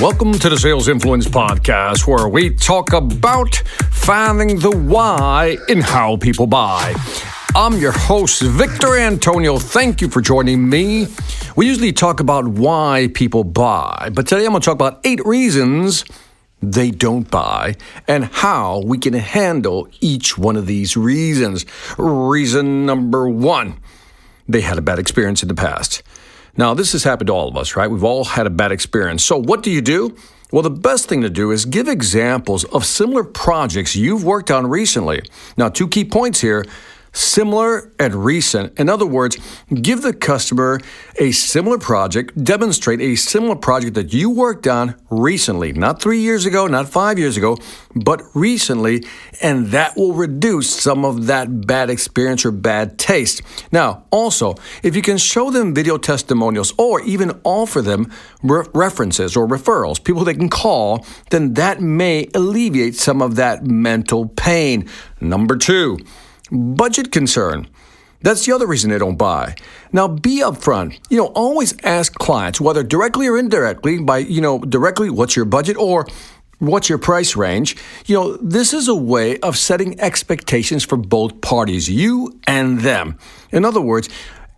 Welcome to the Sales Influence Podcast, where we talk about finding the why in how people buy. I'm your host, Victor Antonio. Thank you for joining me. We usually talk about why people buy, but today I'm going to talk about 8 reasons they don't buy and how we can handle each one of these reasons. Reason number 1, they had a bad experience in the past. Now, this has happened to all of us, right? We've all had a bad experience. So what do? Well, the best thing to do is give examples of similar projects you've worked on recently. Now, 2 key points here: similar and recent. In other words, give the customer a similar project, demonstrate a similar project that you worked on recently, not 3 years ago, not 5 years ago, but recently, and that will reduce some of that bad experience or bad taste. Now, also, if you can show them video testimonials or even offer them references or referrals, people they can call, then that may alleviate some of that mental pain. Number 2, budget concern. That's the other reason they don't buy. Now, be upfront. Always ask clients, whether directly or indirectly, by, directly, what's your budget or what's your price range? This is a way of setting expectations for both parties, you and them. In other words,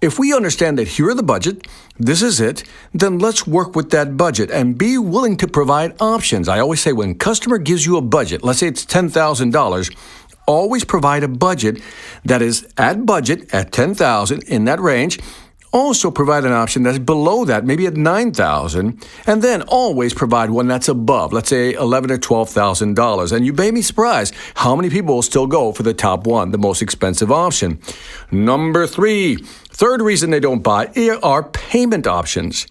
if we understand that here are the budget, this is it, then let's work with that budget and be willing to provide options. I always say when customer gives you a budget, let's say it's $10,000, always provide a budget that is at budget at $10,000 in that range. Also provide an option that's below that, maybe at $9,000, and then always provide one that's above, let's say $11,000 or $12,000. And you may be surprised how many people will still go for the top one, the most expensive option. Number 3, third reason they don't buy are payment options.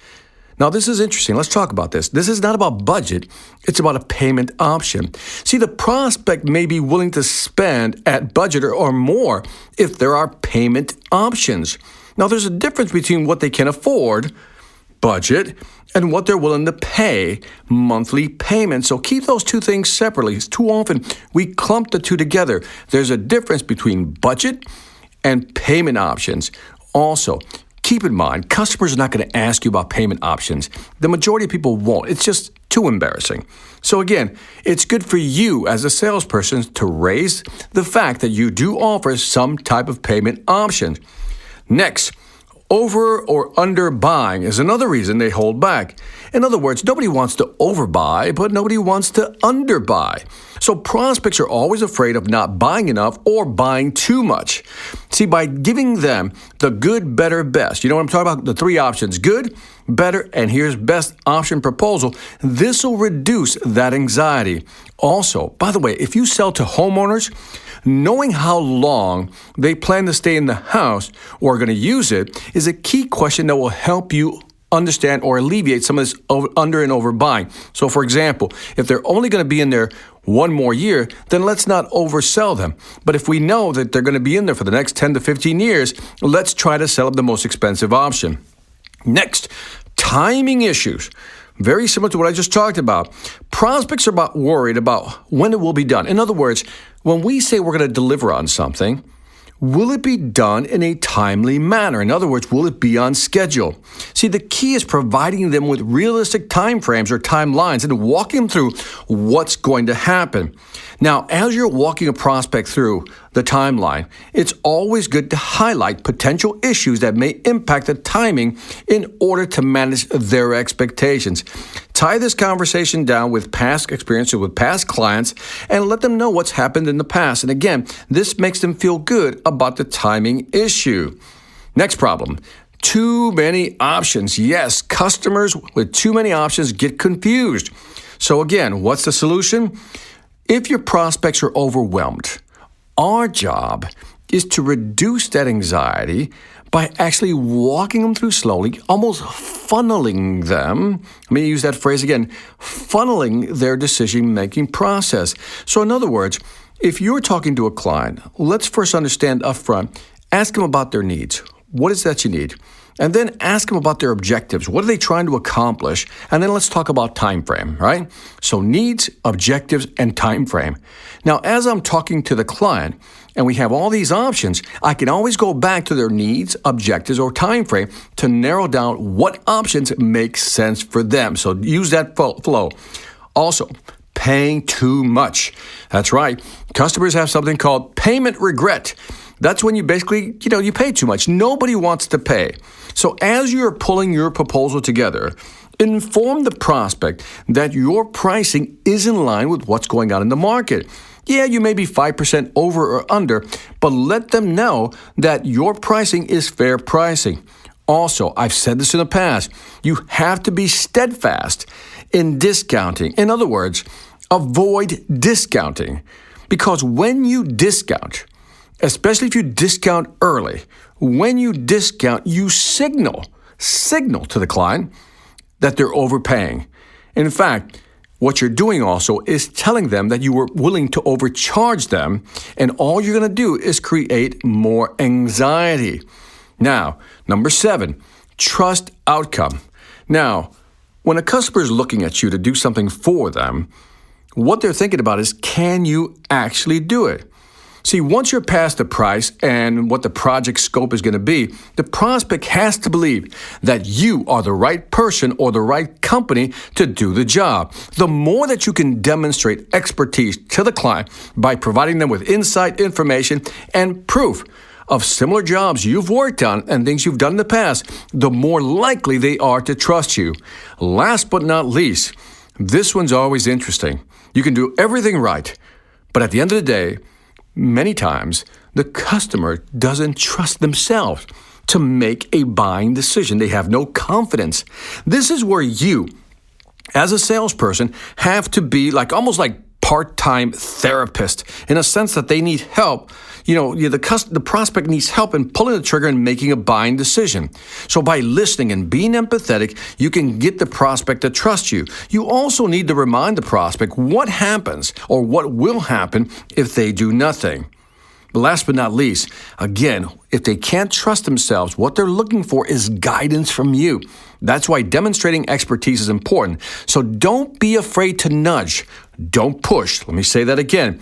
Now, this is interesting. Let's talk about this. This is not about budget. It's about a payment option. See, the prospect may be willing to spend at budget or more if there are payment options. Now, there's a difference between what they can afford, budget, and what they're willing to pay, monthly payments. So keep those 2 things separately. Too often, we clump the 2 together. There's a difference between budget and payment options. Also, keep in mind, customers are not going to ask you about payment options. The majority of people won't. It's just too embarrassing. So again, it's good for you as a salesperson to raise the fact that you do offer some type of payment option. Next, over or under buying is another reason they hold back. In other words, nobody wants to overbuy, but nobody wants to underbuy. So prospects are always afraid of not buying enough or buying too much. See, by giving them the good, better, best, you know what I'm talking about? The 3 options: good, better, and here's best option proposal. This will reduce that anxiety. Also, by the way, if you sell to homeowners, knowing how long they plan to stay in the house or are going to use it is a key question that will help you understand or alleviate some of this under and overbuying. So, for example, if they're only going to be in there 1 more year, then let's not oversell them. But if we know that they're going to be in there for the next 10 to 15 years, let's try to sell them the most expensive option. Next, timing issues. Very similar to what I just talked about. Prospects are worried about when it will be done. In other words, when we say we're going to deliver on something, will it be done in a timely manner? In other words, will it be on schedule? See, the key is providing them with realistic timeframes or timelines and walking them through what's going to happen. Now, as you're walking a prospect through the timeline, it's always good to highlight potential issues that may impact the timing in order to manage their expectations. Tie this conversation down with past experiences with past clients and let them know what's happened in the past. And again, this makes them feel good about the timing issue. Next problem: too many options. Yes, customers with too many options get confused. So again, what's the solution? If your prospects are overwhelmed, our job is to reduce that anxiety by actually walking them through slowly, almost funneling them. Let me use that phrase again, funneling their decision-making process. So in other words, if you're talking to a client, let's first understand upfront, ask them about their needs. What is that you need? And then ask them about their objectives. What are they trying to accomplish? And then let's talk about time frame, right? So needs, objectives, and time frame. Now, as I'm talking to the client, and we have all these options, I can always go back to their needs, objectives, or time frame to narrow down what options make sense for them. So use that flow. Also, paying too much. That's right. Customers have something called payment regret. That's when you basically, you pay too much. Nobody wants to pay. So as you're pulling your proposal together, inform the prospect that your pricing is in line with what's going on in the market. Yeah, you may be 5% over or under, but let them know that your pricing is fair pricing. Also, I've said this in the past, you have to be steadfast in discounting. In other words, avoid discounting. Because when you discount, especially if you discount early, when you discount, you signal to the client that they're overpaying. In fact, what you're doing also is telling them that you were willing to overcharge them, and all you're going to do is create more anxiety. Now, number 7, trust outcome. Now, when a customer is looking at you to do something for them, what they're thinking about is, can you actually do it? See, once you're past the price and what the project scope is going to be, the prospect has to believe that you are the right person or the right company to do the job. The more that you can demonstrate expertise to the client by providing them with insight, information, and proof of similar jobs you've worked on and things you've done in the past, the more likely they are to trust you. Last but not least, this one's always interesting. You can do everything right, but at the end of the day, many times, the customer doesn't trust themselves to make a buying decision. They have no confidence. This is where you, as a salesperson, have to be almost like part-time therapist in a sense that they need help. The prospect needs help in pulling the trigger and making a buying decision. So by listening and being empathetic, you can get the prospect to trust you. You also need to remind the prospect what happens or what will happen if they do nothing. But last but not least, again, if they can't trust themselves, what they're looking for is guidance from you. That's why demonstrating expertise is important. So don't be afraid to nudge. Don't push. Let me say that again.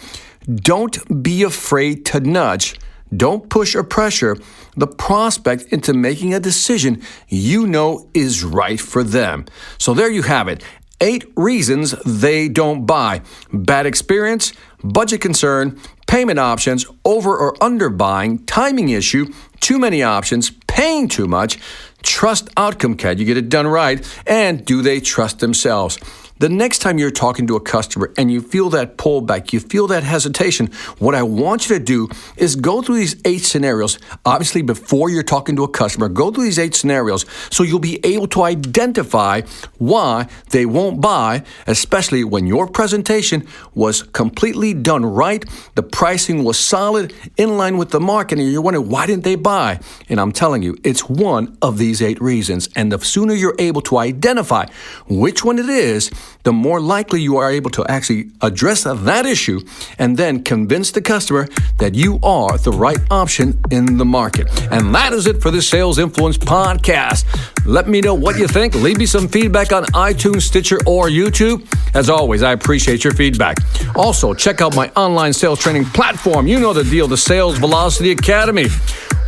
Don't be afraid to nudge. Don't push or pressure the prospect into making a decision you know is right for them. So there you have it. 8 reasons they don't buy. Bad experience, budget concern, payment options, over or under buying, timing issue, too many options, paying too much, trust outcome. Can you get it done right? And do they trust themselves? The next time you're talking to a customer and you feel that pullback, you feel that hesitation, what I want you to do is go through these 8 scenarios. Obviously, before you're talking to a customer, go through these 8 scenarios so you'll be able to identify why they won't buy, especially when your presentation was completely done right, the pricing was solid, in line with the market, and you're wondering, why didn't they buy? And I'm telling you, it's one of these 8 reasons. And the sooner you're able to identify which one it is, the more likely you are able to actually address that issue and then convince the customer that you are the right option in the market. And that is it for the Sales Influence Podcast. Let me know what you think. Leave me some feedback on iTunes, Stitcher, or YouTube. As always, I appreciate your feedback. Also, check out my online sales training platform. You know the deal, the Sales Velocity Academy.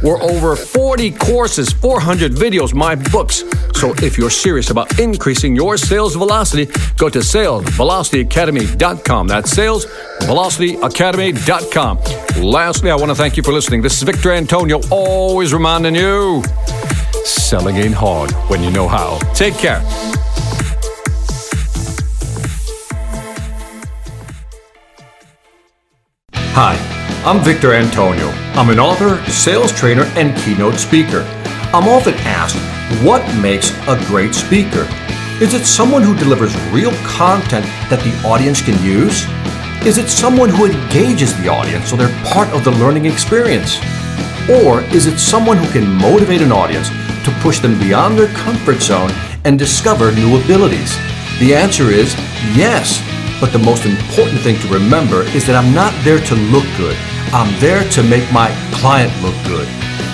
We're over 40 courses, 400 videos, my books. So if you're serious about increasing your sales velocity, go to salesvelocityacademy.com. That's salesvelocityacademy.com. Lastly, I want to thank you for listening. This is Victor Antonio, always reminding you, selling ain't hard when you know how. Take care. Hi, I'm Victor Antonio. I'm an author, sales trainer, and keynote speaker. I'm often asked, what makes a great speaker? Is it someone who delivers real content that the audience can use? Is it someone who engages the audience so they're part of the learning experience? Or is it someone who can motivate an audience to push them beyond their comfort zone and discover new abilities? The answer is yes. But the most important thing to remember is that I'm not there to look good. I'm there to make my client look good.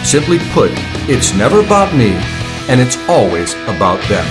Simply put, it's never about me, and it's always about them.